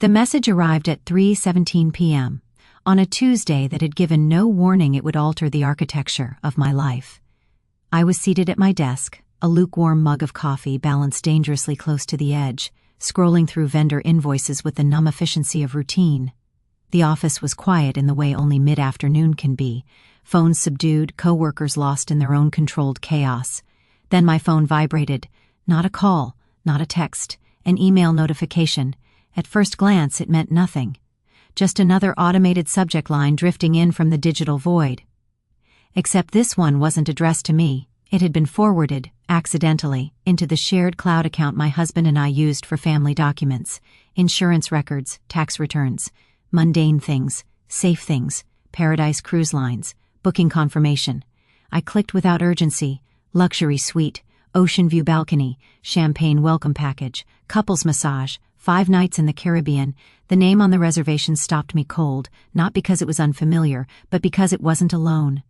The message arrived at 3:17 p.m. on a Tuesday that had given no warning it would alter the architecture of my life. I was seated at my desk, a lukewarm mug of coffee balanced dangerously close to the edge, scrolling through vendor invoices with the numb efficiency of routine. The office was quiet in the way only mid-afternoon can be, phones subdued, co-workers lost in their own controlled chaos. Then my phone vibrated. Not a call, not a text, an email notification. At first glance, it meant nothing. Just another automated subject line drifting in from the digital void. Except this one wasn't addressed to me. It had been forwarded, accidentally, into the shared cloud account my husband and I used for family documents, insurance records, tax returns, mundane things, safe things, Paradise Cruise Lines, booking confirmation. I clicked without urgency. Luxury suite, ocean view balcony, champagne welcome package, couples massage, 5 nights in the Caribbean. The name on the reservation stopped me cold, not because it was unfamiliar, but because it wasn't alone.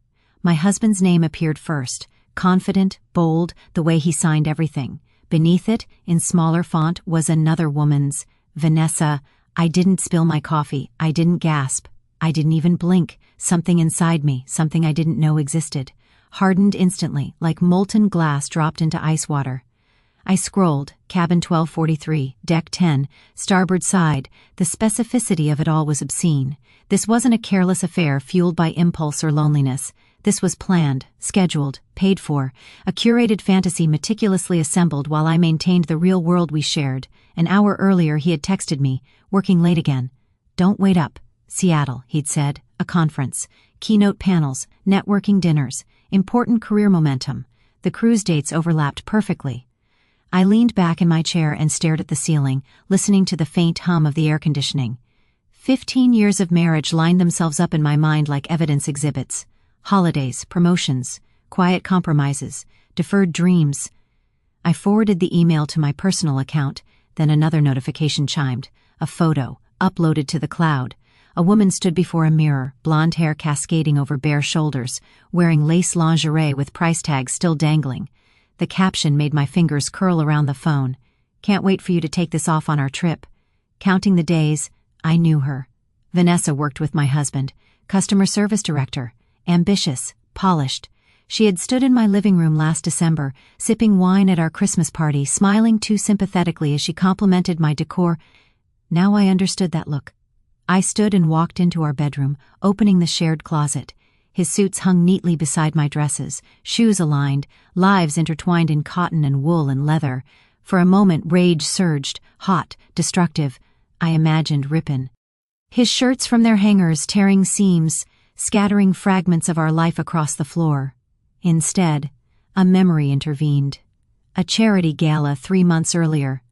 My husband's name appeared first, confident, bold, the way he signed everything. Beneath it, in smaller font, was another woman's, Vanessa. I didn't spill my coffee, I didn't gasp, I didn't even blink. Something inside me, something I didn't know existed, hardened instantly, like molten glass dropped into ice water. I scrolled, cabin 1243, deck 10, starboard side. The specificity of it all was obscene. This wasn't a careless affair fueled by impulse or loneliness. This was planned, scheduled, paid for, a curated fantasy meticulously assembled while I maintained the real world we shared. An hour earlier he had texted me, working late again. Don't wait up. Seattle, he'd said, a conference, keynote panels, networking dinners, important career momentum. The cruise dates overlapped perfectly. I leaned back in my chair and stared at the ceiling, listening to the faint hum of the air conditioning. 15 years of marriage lined themselves up in my mind like evidence exhibits. Holidays, promotions, quiet compromises, deferred dreams. I forwarded the email to my personal account, then another notification chimed. A photo, uploaded to the cloud. A woman stood before a mirror, blonde hair cascading over bare shoulders, wearing lace lingerie with price tags still dangling. The caption made my fingers curl around the phone. Can't wait for you to take this off on our trip. Counting the days, I knew her. Vanessa worked with my husband, customer service director, ambitious, polished. She had stood in my living room last December, sipping wine at our Christmas party, smiling too sympathetically as she complimented my decor. Now I understood that look. I stood and walked into our bedroom, opening the shared closet. His suits hung neatly beside my dresses, shoes aligned, lives intertwined in cotton and wool and leather. For a moment rage surged, hot, destructive. I imagined Ripon. His shirts from their hangers tearing seams, scattering fragments of our life across the floor. Instead, a memory intervened. A charity gala 3 months earlier.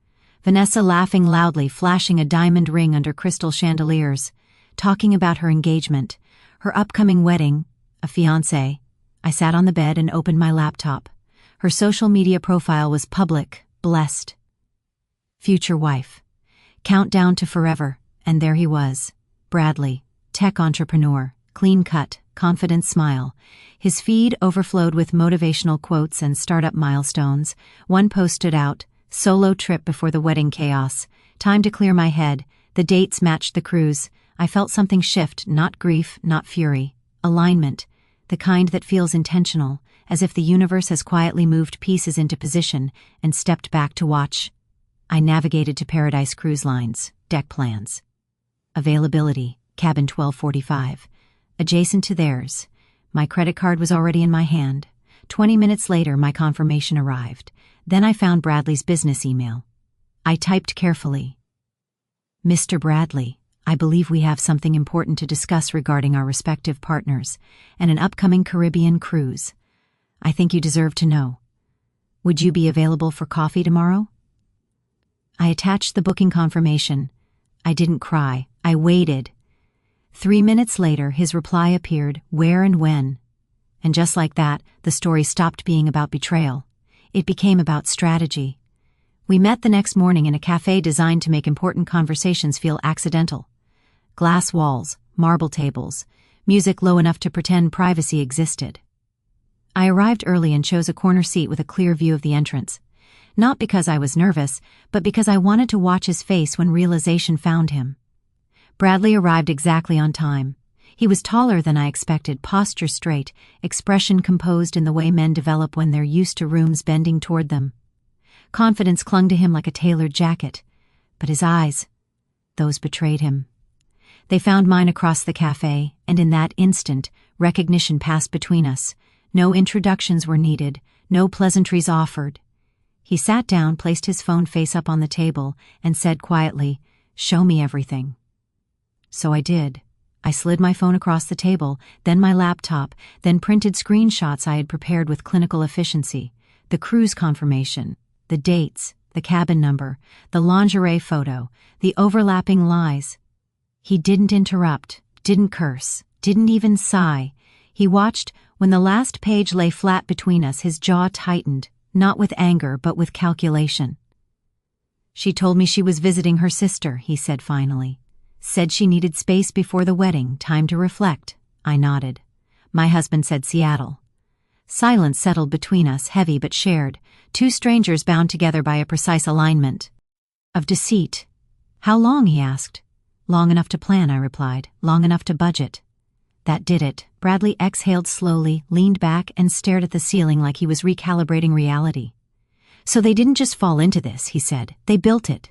Vanessa laughing loudly, flashing a diamond ring under crystal chandeliers, talking about her engagement, her upcoming wedding, a fiancé. I sat on the bed and opened my laptop. Her social media profile was public, blessed. Future wife. Countdown to forever, and there he was. Bradley, tech entrepreneur, clean-cut, confident smile. His feed overflowed with motivational quotes and startup milestones. One post stood out, solo trip before the wedding chaos. Time to clear my head. The dates matched the cruise. I felt something shift, not grief, not fury. Alignment. The kind that feels intentional, as if the universe has quietly moved pieces into position and stepped back to watch. I navigated to Paradise Cruise Lines, deck plans. Availability, cabin 1245. Adjacent to theirs. My credit card was already in my hand. 20 minutes later, my confirmation arrived. Then I found Bradley's business email. I typed carefully. Mr. Bradley, I believe we have something important to discuss regarding our respective partners and an upcoming Caribbean cruise. I think you deserve to know. Would you be available for coffee tomorrow? I attached the booking confirmation. I didn't cry. I waited. 3 minutes later, his reply appeared, where and when. And just like that, the story stopped being about betrayal. It became about strategy. We met the next morning in a cafe designed to make important conversations feel accidental. Glass walls, marble tables, music low enough to pretend privacy existed. I arrived early and chose a corner seat with a clear view of the entrance. Not because I was nervous, but because I wanted to watch his face when realization found him. Bradley arrived exactly on time. He was taller than I expected, posture straight, expression composed in the way men develop when they're used to rooms bending toward them. Confidence clung to him like a tailored jacket, but his eyes, those betrayed him. They found mine across the cafe, and in that instant, recognition passed between us. No introductions were needed, no pleasantries offered. He sat down, placed his phone face up on the table, and said quietly, "Show me everything." So I did. I slid my phone across the table, then my laptop, then printed screenshots I had prepared with clinical efficiency. The cruise confirmation, the dates, the cabin number, the lingerie photo, the overlapping lies. He didn't interrupt, didn't curse, didn't even sigh. He watched. When the last page lay flat between us, his jaw tightened, not with anger but with calculation. "She told me she was visiting her sister," he said finally. "Said she needed space before the wedding, time to reflect." I nodded. My husband said Seattle. Silence settled between us, heavy but shared, two strangers bound together by a precise alignment of deceit. "How long?" he asked. "Long enough to plan," I replied. "Long enough to budget." That did it. Bradley exhaled slowly, leaned back, and stared at the ceiling like he was recalibrating reality. "So they didn't just fall into this," he said. "They built it."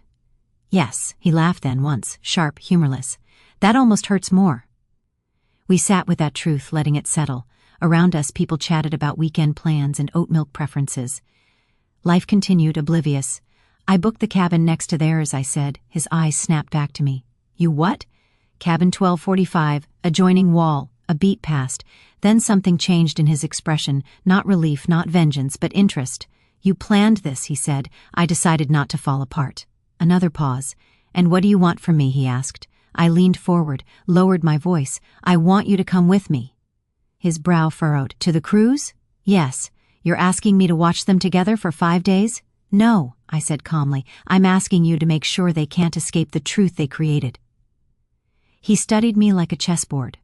"Yes," he laughed then once, sharp, humorless. "That almost hurts more." We sat with that truth, letting it settle. Around us, people chatted about weekend plans and oat milk preferences. Life continued, oblivious. "I booked the cabin next to theirs," I said. His eyes snapped back to me. "You what?" "Cabin 1245, adjoining wall." A beat passed. Then something changed in his expression, not relief, not vengeance, but interest. "You planned this," he said. "I decided not to fall apart." Another pause. "And what do you want from me?" he asked. I leaned forward, lowered my voice. "I want you to come with me." His brow furrowed. "To the cruise?" "Yes." "You're asking me to watch them together for 5 days?" "No," I said calmly. "I'm asking you to make sure they can't escape the truth they created." He studied me like a chessboard.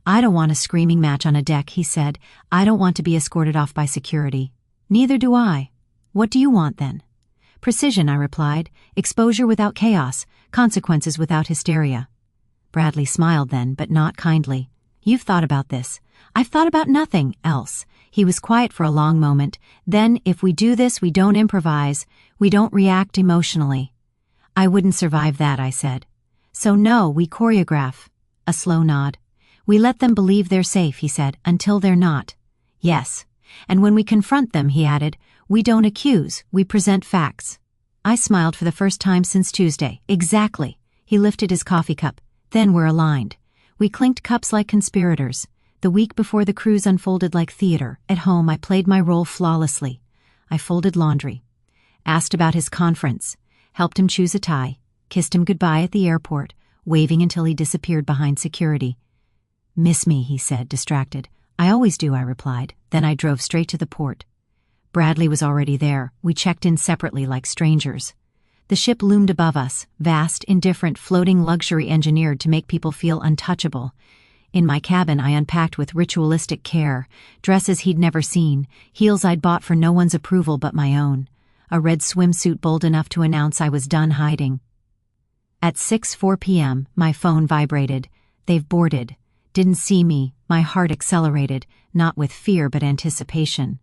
"I don't want a screaming match on a deck," he said. "I don't want to be escorted off by security." "Neither do I." "What do you want then?" "Precision," I replied. "Exposure without chaos, consequences without hysteria." Bradley smiled then, but not kindly. "You've thought about this." "I've thought about nothing else." He was quiet for a long moment. "Then, if we do this, we don't improvise. We don't react emotionally." "I wouldn't survive that," I said. "So no, we choreograph." A slow nod. "We let them believe they're safe," he said, "until they're not." "Yes. And when we confront them," he added, "we don't accuse, we present facts." I smiled for the first time since Tuesday. "Exactly." He lifted his coffee cup. "Then we're aligned." We clinked cups like conspirators. The week before the cruise unfolded like theater. At home, I played my role flawlessly. I folded laundry, asked about his conference, helped him choose a tie, kissed him goodbye at the airport, waving until he disappeared behind security. "Miss me," he said, distracted. "I always do," I replied. Then I drove straight to the port. Bradley was already there. We checked in separately like strangers. The ship loomed above us, vast, indifferent, floating luxury engineered to make people feel untouchable. In my cabin, I unpacked with ritualistic care, dresses he'd never seen, heels I'd bought for no one's approval but my own, a red swimsuit bold enough to announce I was done hiding. At 6:04 p.m., my phone vibrated. "They've boarded." Didn't see me. My heart accelerated, not with fear but anticipation.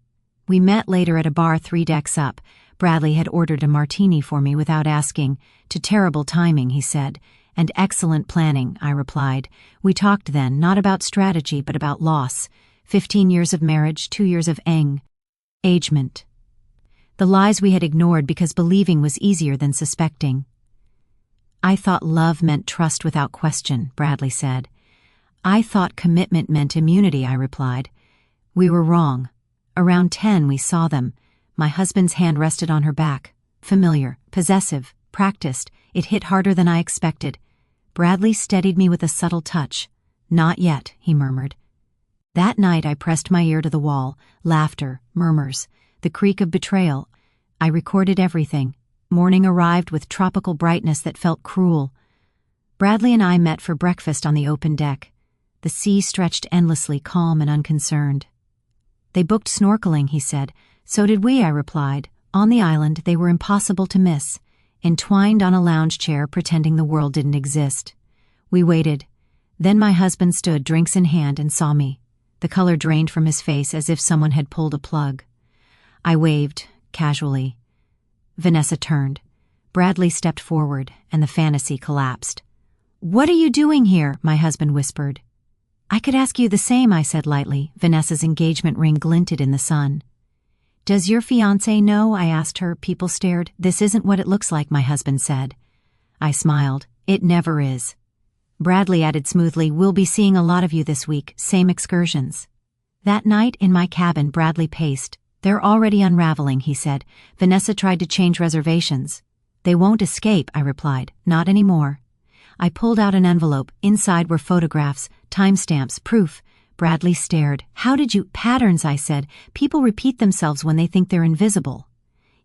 We met later at a bar 3 decks up. Bradley had ordered a martini for me without asking. "To terrible timing," he said. "And excellent planning," I replied. We talked then, not about strategy but about loss. 15 years of marriage, 2 years of engagement. The lies we had ignored because believing was easier than suspecting. "I thought love meant trust without question," Bradley said. "I thought commitment meant immunity," I replied. We were wrong. Around 10 we saw them. My husband's hand rested on her back. Familiar, possessive, practiced. It hit harder than I expected. Bradley steadied me with a subtle touch. "Not yet," he murmured. That night I pressed my ear to the wall. Laughter, murmurs, the creak of betrayal. I recorded everything. Morning arrived with tropical brightness that felt cruel. Bradley and I met for breakfast on the open deck. The sea stretched endlessly, calm and unconcerned. "They booked snorkeling," he said. "So did we," I replied. On the island, they were impossible to miss, entwined on a lounge chair pretending the world didn't exist. We waited. Then my husband stood, drinks in hand, and saw me. The color drained from his face as if someone had pulled a plug. I waved, casually. Vanessa turned. Bradley stepped forward, and the fantasy collapsed. "What are you doing here?" my husband whispered. "I could ask you the same," I said lightly. Vanessa's engagement ring glinted in the sun. "Does your fiancé know?" I asked her. People stared. "This isn't what it looks like," my husband said. I smiled. "It never is." Bradley added smoothly, "We'll be seeing a lot of you this week, same excursions." That night in my cabin, Bradley paced. "They're already unraveling," he said. "Vanessa tried to change reservations." "They won't escape," I replied. "Not anymore." I pulled out an envelope. Inside were photographs, timestamps, proof. Bradley stared. "How did you—" "Patterns," I said. "People repeat themselves when they think they're invisible."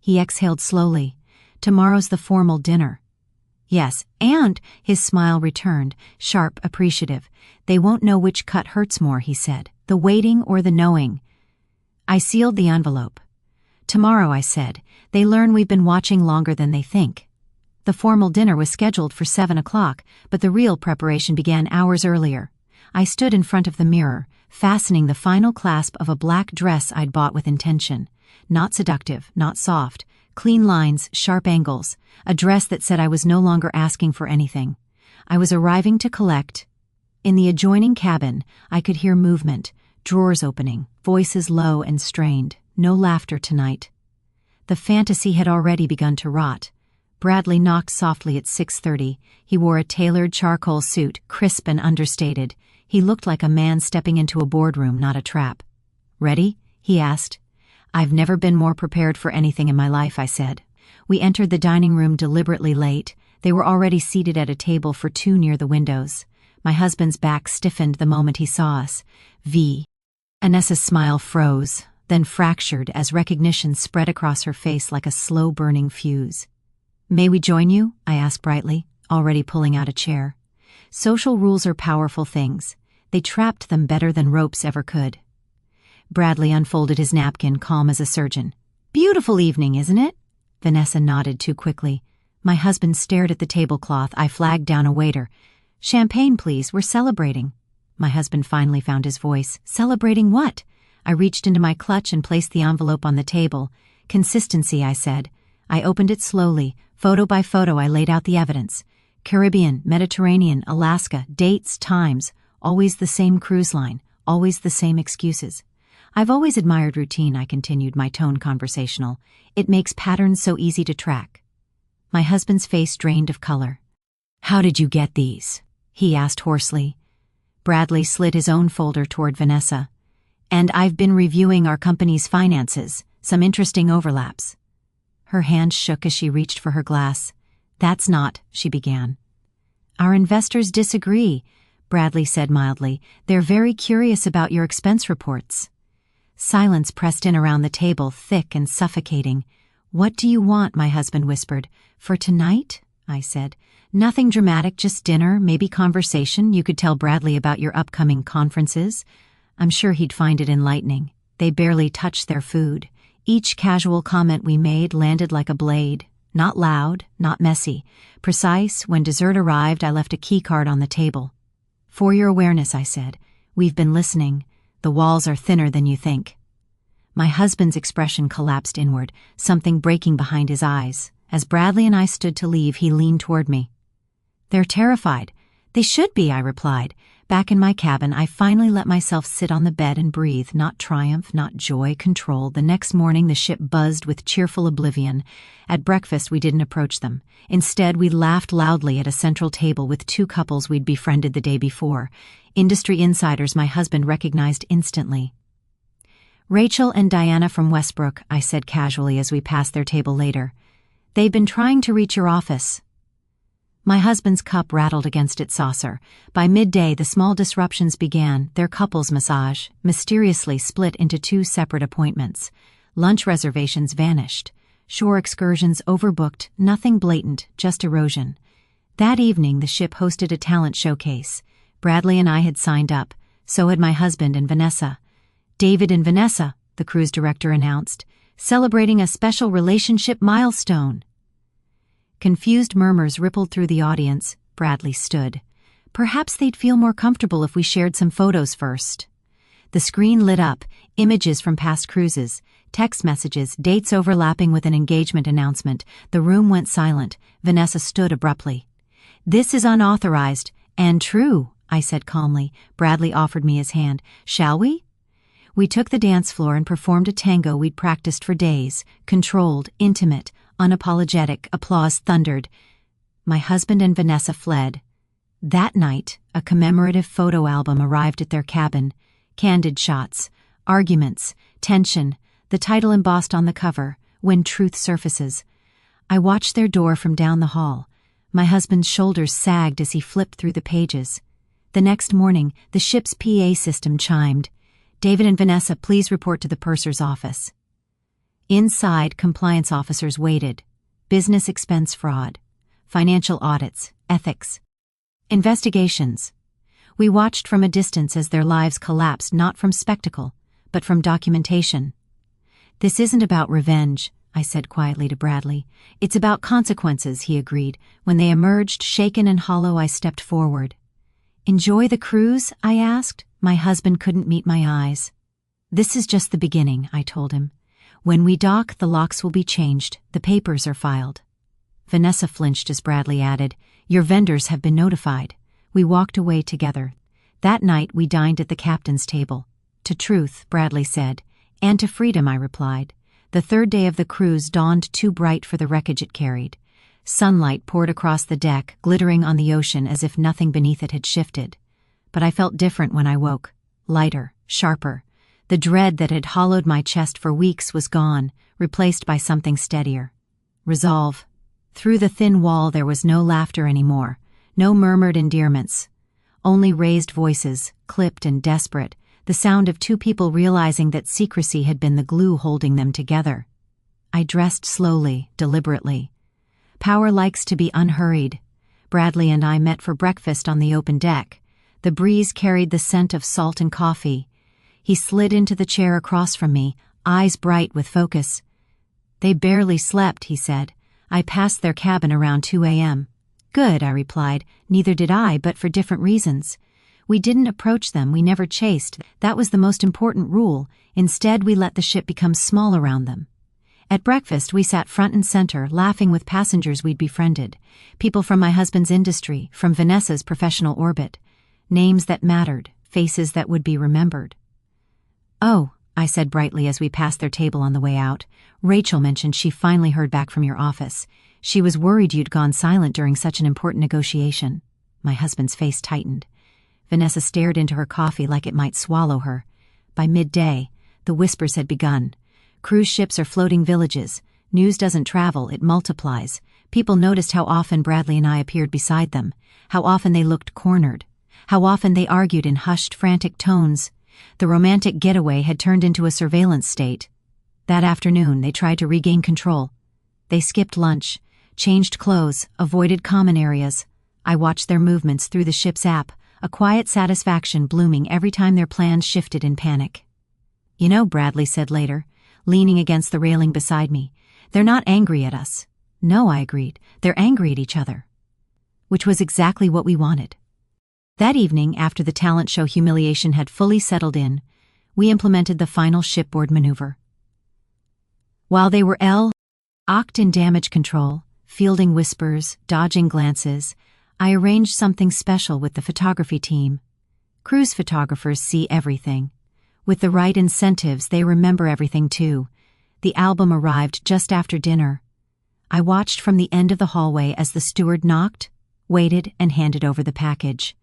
He exhaled slowly. "Tomorrow's the formal dinner." "Yes, and," his smile returned, sharp, appreciative. "They won't know which cut hurts more," he said. "The waiting or the knowing." I sealed the envelope. "Tomorrow," I said, "they learn we've been watching longer than they think." The formal dinner was scheduled for 7 o'clock, but the real preparation began hours earlier. I stood in front of the mirror, fastening the final clasp of a black dress I'd bought with intention. Not seductive, not soft. Clean lines, sharp angles. A dress that said I was no longer asking for anything. I was arriving to collect. In the adjoining cabin, I could hear movement, drawers opening, voices low and strained. No laughter tonight. The fantasy had already begun to rot. Bradley knocked softly at 6:30. He wore a tailored charcoal suit, crisp and understated. He looked like a man stepping into a boardroom, not a trap. "Ready?" he asked. "I've never been more prepared for anything in my life," I said. We entered the dining room deliberately late. They were already seated at a table for two near the windows. My husband's back stiffened the moment he saw us. Vanessa's smile froze, then fractured as recognition spread across her face like a slow-burning fuse. "May we join you?" I asked brightly, already pulling out a chair. Social rules are powerful things. They trapped them better than ropes ever could. Bradley unfolded his napkin, calm as a surgeon. "Beautiful evening, isn't it?" Vanessa nodded too quickly. My husband stared at the tablecloth. I flagged down a waiter. "Champagne, please. We're celebrating." My husband finally found his voice. "Celebrating what?" I reached into my clutch and placed the envelope on the table. "Consistency," I said. I opened it slowly. Photo by photo, I laid out the evidence. Caribbean, Mediterranean, Alaska, dates, times, always the same cruise line, always the same excuses. "I've always admired routine," I continued, my tone conversational. "It makes patterns so easy to track." My husband's face drained of color. "How did you get these?" he asked hoarsely. Bradley slid his own folder toward Vanessa. "And I've been reviewing our company's finances. Some interesting overlaps." Her hand shook as she reached for her glass. "That's not," she began. "Our investors disagree," Bradley said mildly. "They're very curious about your expense reports." Silence pressed in around the table, thick and suffocating. "What do you want?" my husband whispered. "For tonight?" I said. "Nothing dramatic, just dinner, maybe conversation. You could tell Bradley about your upcoming conferences." I'm sure he'd find it enlightening. They barely touched their food. Each casual comment we made landed like a blade. Not loud, not messy. Precise. When dessert arrived, I left a key card on the table. "For your awareness," I said, "we've been listening. The walls are thinner than you think." My husband's expression collapsed inward, something breaking behind his eyes. As Bradley and I stood to leave, he leaned toward me. "They're terrified." "They should be," I replied. Back in my cabin, I finally let myself sit on the bed and breathe. Not triumph, not joy, control. The next morning, the ship buzzed with cheerful oblivion. At breakfast, we didn't approach them. Instead, we laughed loudly at a central table with two couples we'd befriended the day before. Industry insiders my husband recognized instantly. "Rachel and Diana from Westbrook," I said casually as we passed their table later. "They've been trying to reach your office." My husband's cup rattled against its saucer. By midday, the small disruptions began. Their couples massage, mysteriously split into two separate appointments. Lunch reservations vanished. Shore excursions overbooked, nothing blatant, just erosion. That evening, the ship hosted a talent showcase. Bradley and I had signed up. So had my husband and Vanessa. "David and Vanessa," the cruise director announced. celebrating a special relationship milestone. Confused murmurs rippled through the audience. Bradley stood. Perhaps they'd feel more comfortable if we shared some photos first. The screen lit up, images from past cruises, text messages, dates overlapping with an engagement announcement. The room went silent. Vanessa stood abruptly. "This is unauthorized and true," I said calmly. Bradley offered me his hand. "Shall we?" We took the dance floor and performed a tango we'd practiced for days. Controlled, intimate, unapologetic. Applause thundered. My husband and Vanessa fled. That night, a commemorative photo album arrived at their cabin. Candid shots, arguments, tension, the title embossed on the cover, "When Truth Surfaces." I watched their door from down the hall. My husband's shoulders sagged as he flipped through the pages. The next morning, the ship's PA system chimed. "David and Vanessa, please report to the purser's office." Inside, compliance officers waited. Business expense fraud, financial audits, ethics, investigations. We watched from a distance as their lives collapsed, not from spectacle, but from documentation. "This isn't about revenge," I said quietly to Bradley. "It's about consequences," he agreed. When they emerged, shaken and hollow, I stepped forward. "Enjoy the cruise?" I asked. My husband couldn't meet my eyes. "This is just the beginning," I told him. "When we dock, the locks will be changed. The papers are filed." Vanessa flinched as Bradley added, "Your vendors have been notified." We walked away together. That night we dined at the captain's table. "To truth," Bradley said. "And to freedom," I replied. The third day of the cruise dawned too bright for the wreckage it carried. Sunlight poured across the deck, glittering on the ocean as if nothing beneath it had shifted. But I felt different when I woke. Lighter, sharper. The dread that had hollowed my chest for weeks was gone, replaced by something steadier. Resolve. Through the thin wall there was no laughter anymore, no murmured endearments. Only raised voices, clipped and desperate, the sound of two people realizing that secrecy had been the glue holding them together. I dressed slowly, deliberately. Power likes to be unhurried. Bradley and I met for breakfast on the open deck. The breeze carried the scent of salt and coffee. He slid into the chair across from me, eyes bright with focus. "They barely slept," he said. "I passed their cabin around 2 a.m. "Good," I replied. "Neither did I, but for different reasons. We didn't approach them, we never chased. That was the most important rule. Instead, we let the ship become small around them." At breakfast, we sat front and center, laughing with passengers we'd befriended. People from my husband's industry, from Vanessa's professional orbit. Names that mattered, faces that would be remembered. "Oh," I said brightly as we passed their table on the way out. "Rachel mentioned she finally heard back from your office. She was worried you'd gone silent during such an important negotiation." My husband's face tightened. Vanessa stared into her coffee like it might swallow her. By midday, the whispers had begun. Cruise ships are floating villages. News doesn't travel, it multiplies. People noticed how often Bradley and I appeared beside them, how often they looked cornered, how often they argued in hushed, frantic tones. The romantic getaway had turned into a surveillance state. That afternoon, they tried to regain control. They skipped lunch, changed clothes, avoided common areas. I watched their movements through the ship's app, a quiet satisfaction blooming every time their plans shifted in panic. "You know," Bradley said later, leaning against the railing beside me, "they're not angry at us." "No," I agreed, "they're angry at each other." Which was exactly what we wanted. That evening, after the talent show humiliation had fully settled in, we implemented the final shipboard maneuver. While they were locked in damage control, fielding whispers, dodging glances, I arranged something special with the photography team. Cruise photographers see everything. With the right incentives, they remember everything too. The album arrived just after dinner. I watched from the end of the hallway as the steward knocked, waited, and handed over the package.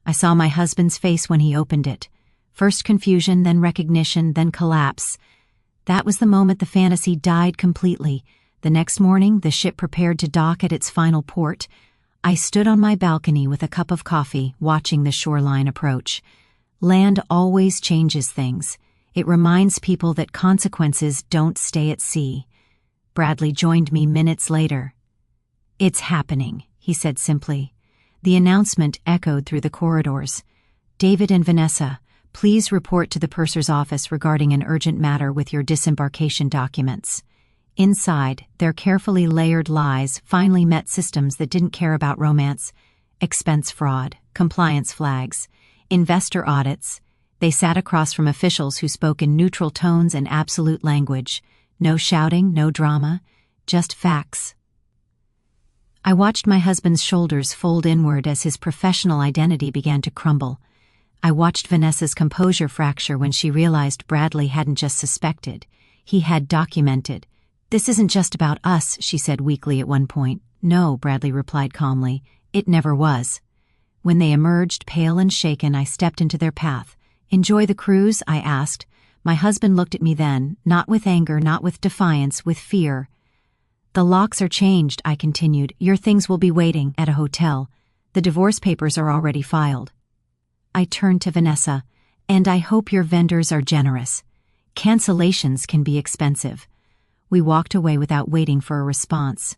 I saw my husband's face when he opened it. First confusion, then recognition, then collapse. That was the moment the fantasy died completely. The next morning, the ship prepared to dock at its final port. I stood on my balcony with a cup of coffee, watching the shoreline approach. Land always changes things. It reminds people that consequences don't stay at sea. Bradley joined me minutes later. "It's happening," he said simply. The announcement echoed through the corridors. "David and Vanessa, Please report to the purser's office regarding an urgent matter with your disembarkation documents. Inside, their carefully layered lies finally met systems that didn't care about romance, expense fraud, compliance flags, investor audits. They sat across from officials who spoke in neutral tones and absolute language. No shouting, no drama, just facts. I watched my husband's shoulders fold inward as his professional identity began to crumble. I watched Vanessa's composure fracture when she realized Bradley hadn't just suspected. He had documented. "This isn't just about us," she said weakly at one point. "No," Bradley replied calmly. "It never was." When they emerged, pale and shaken, I stepped into their path. "Enjoy the cruise?" I asked. My husband looked at me then, not with anger, not with defiance, with fear. "The locks are changed," I continued. "Your things will be waiting at a hotel. The divorce papers are already filed." I turned to Vanessa. "And I hope your vendors are generous. Cancellations can be expensive." We walked away without waiting for a response.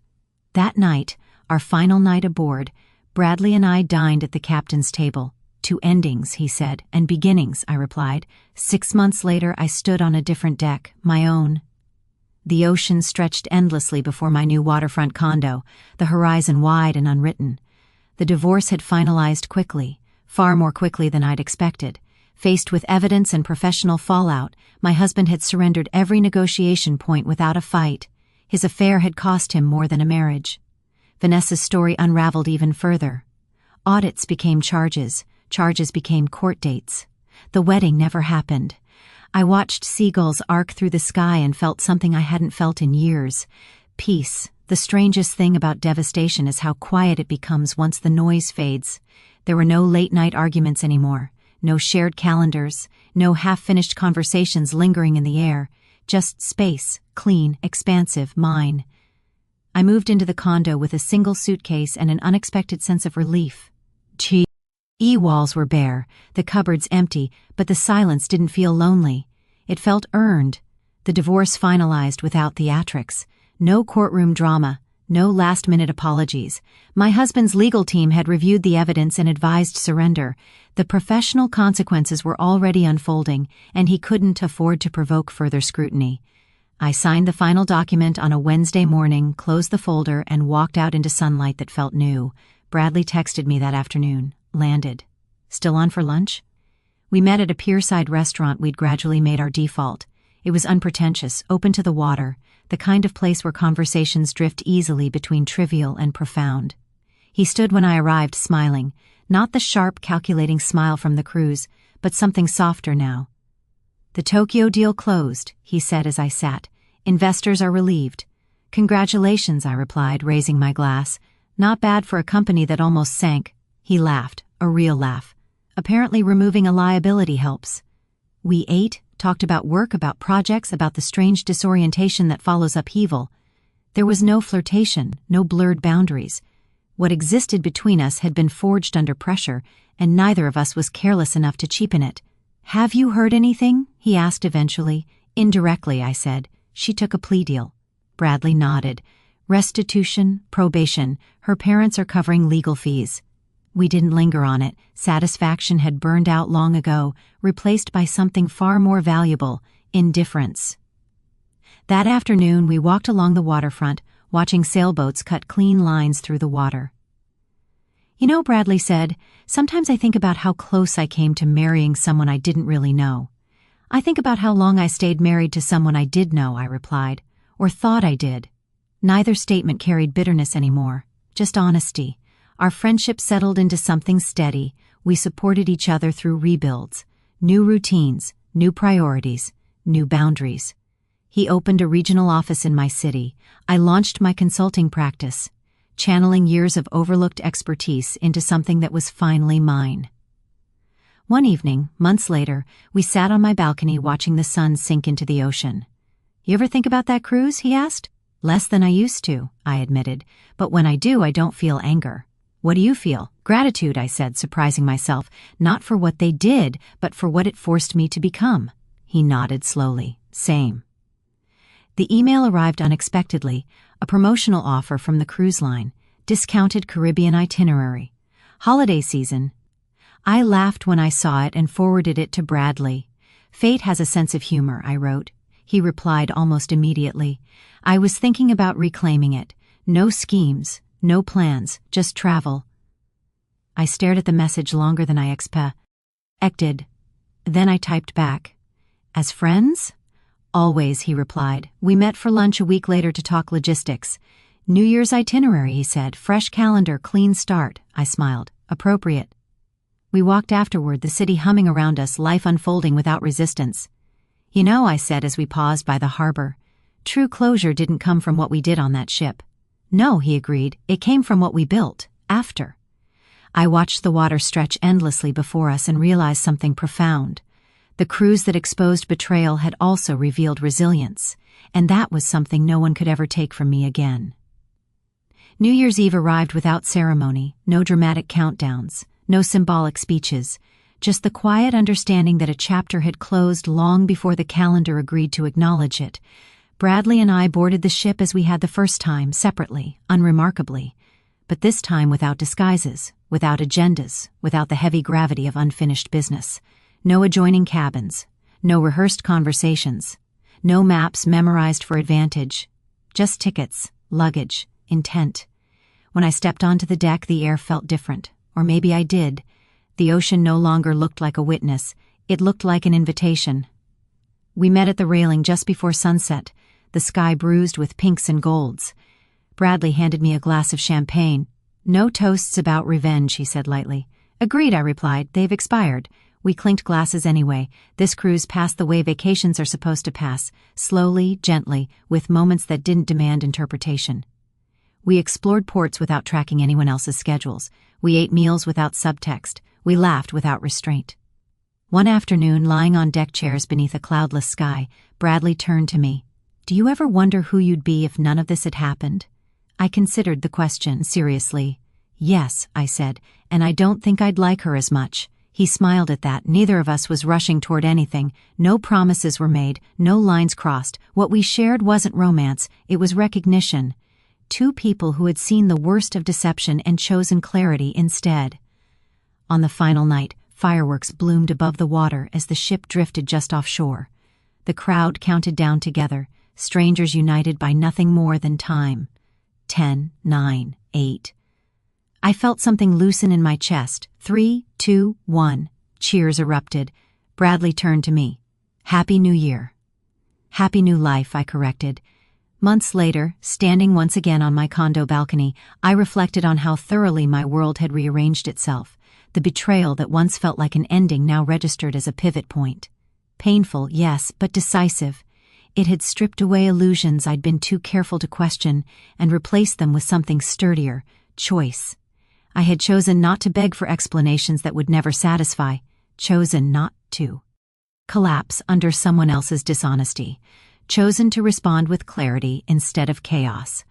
That night, our final night aboard, Bradley and I dined at the captain's table. "Two endings," he said, "and beginnings," I replied. 6 months later, I stood on a different deck, my own. The ocean stretched endlessly before my new waterfront condo, the horizon wide and unwritten. The divorce had finalized quickly, far more quickly than I'd expected. Faced with evidence and professional fallout, my husband had surrendered every negotiation point without a fight. His affair had cost him more than a marriage. Vanessa's story unraveled even further. Audits became charges. Charges became court dates. The wedding never happened. I watched seagulls arc through the sky and felt something I hadn't felt in years. Peace. The strangest thing about devastation is how quiet it becomes once the noise fades. There were no late-night arguments anymore. No shared calendars. No half-finished conversations lingering in the air. Just space. Clean, expansive, mine. I moved into the condo with a single suitcase and an unexpected sense of relief. Walls were bare, the cupboards empty, but the silence didn't feel lonely. It felt earned. The divorce finalized without theatrics. No courtroom drama, no last-minute apologies. My husband's legal team had reviewed the evidence and advised surrender. The professional consequences were already unfolding, and he couldn't afford to provoke further scrutiny. I signed the final document on a Wednesday morning, closed the folder, and walked out into sunlight that felt new. Bradley texted me that afternoon. "Landed. Still on for lunch?" We met at a pierside restaurant we'd gradually made our default. It was unpretentious, open to the water, the kind of place where conversations drift easily between trivial and profound. He stood when I arrived, smiling, not the sharp, calculating smile from the cruise, but something softer now. "The Tokyo deal closed," he said as I sat. "Investors are relieved." "Congratulations," I replied, raising my glass. "Not bad for a company that almost sank." He laughed, a real laugh. "Apparently removing a liability helps." We ate, talked about work, about projects, about the strange disorientation that follows upheaval. There was no flirtation, no blurred boundaries. What existed between us had been forged under pressure, and neither of us was careless enough to cheapen it. "Have you heard anything?" he asked eventually. "Indirectly," I said. "She took a plea deal." Bradley nodded. "Restitution, probation, her parents are covering legal fees." We didn't linger on it. Satisfaction had burned out long ago, replaced by something far more valuable, indifference. That afternoon, we walked along the waterfront, watching sailboats cut clean lines through the water. "You know," Bradley said, "sometimes I think about how close I came to marrying someone I didn't really know." "I think about how long I stayed married to someone I did know," I replied, "or thought I did." Neither statement carried bitterness anymore, just honesty. Our friendship settled into something steady. We supported each other through rebuilds, new routines, new priorities, new boundaries. He opened a regional office in my city. I launched my consulting practice, channeling years of overlooked expertise into something that was finally mine. One evening, months later, we sat on my balcony watching the sun sink into the ocean. "You ever think about that cruise?" he asked. "Less than I used to," I admitted, "but when I do, I don't feel anger." "What do you feel?" "Gratitude," I said, surprising myself, not for what they did, but for what it forced me to become. He nodded slowly. "Same." The email arrived unexpectedly, a promotional offer from the cruise line, discounted Caribbean itinerary. Holiday season. I laughed when I saw it and forwarded it to Bradley. "Fate has a sense of humor," I wrote. He replied almost immediately. "I was thinking about reclaiming it. No schemes, no plans, just travel." I stared at the message longer than I expected. Then I typed back, "As friends?" "Always," he replied. "We met for lunch a week later to talk logistics." "New Year's itinerary," he said. "Fresh calendar, clean start." I smiled. "Appropriate." We walked afterward, the city humming around us, life unfolding without resistance. "You know," I said as we paused by the harbor, "true closure didn't come from what we did on that ship." "No," he agreed, "it came from what we built, after." I watched the water stretch endlessly before us and realized something profound. The cruise that exposed betrayal had also revealed resilience, and that was something no one could ever take from me again. New Year's Eve arrived without ceremony, no dramatic countdowns, no symbolic speeches, just the quiet understanding that a chapter had closed long before the calendar agreed to acknowledge it. Bradley and I boarded the ship as we had the first time, separately, unremarkably, but this time without disguises, without agendas, without the heavy gravity of unfinished business. No adjoining cabins, no rehearsed conversations, no maps memorized for advantage, just tickets, luggage, intent. When I stepped onto the deck, the air felt different, or maybe I did. The ocean no longer looked like a witness, it looked like an invitation. We met at the railing just before sunset, the sky bruised with pinks and golds. Bradley handed me a glass of champagne. "No toasts about revenge," he said lightly. "Agreed," I replied. "They've expired." We clinked glasses anyway. This cruise passed the way vacations are supposed to pass, slowly, gently, with moments that didn't demand interpretation. We explored ports without tracking anyone else's schedules. We ate meals without subtext. We laughed without restraint. One afternoon, lying on deck chairs beneath a cloudless sky, Bradley turned to me. "Do you ever wonder who you'd be if none of this had happened?" I considered the question seriously. "Yes," I said, "and I don't think I'd like her as much." He smiled at that. Neither of us was rushing toward anything. No promises were made, no lines crossed. What we shared wasn't romance, it was recognition. Two people who had seen the worst of deception and chosen clarity instead. On the final night, fireworks bloomed above the water as the ship drifted just offshore. The crowd counted down together, strangers united by nothing more than time. 10, 9, 8. I felt something loosen in my chest. 3, 2, 1. Cheers erupted. Bradley turned to me. "Happy New Year." "Happy New Life," I corrected. Months later, standing once again on my condo balcony, I reflected on how thoroughly my world had rearranged itself. The betrayal that once felt like an ending now registered as a pivot point. Painful, yes, but decisive. It had stripped away illusions I'd been too careful to question and replaced them with something sturdier, choice. I had chosen not to beg for explanations that would never satisfy, chosen not to collapse under someone else's dishonesty, chosen to respond with clarity instead of chaos.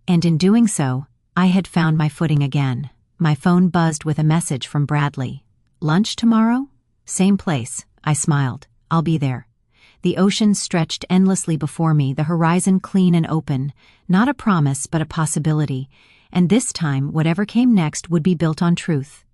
And in doing so, I had found my footing again. My phone buzzed with a message from Bradley. "Lunch tomorrow?" "Same place." I smiled. "I'll be there." The ocean stretched endlessly before me, the horizon clean and open, not a promise but a possibility, and this time whatever came next would be built on truth.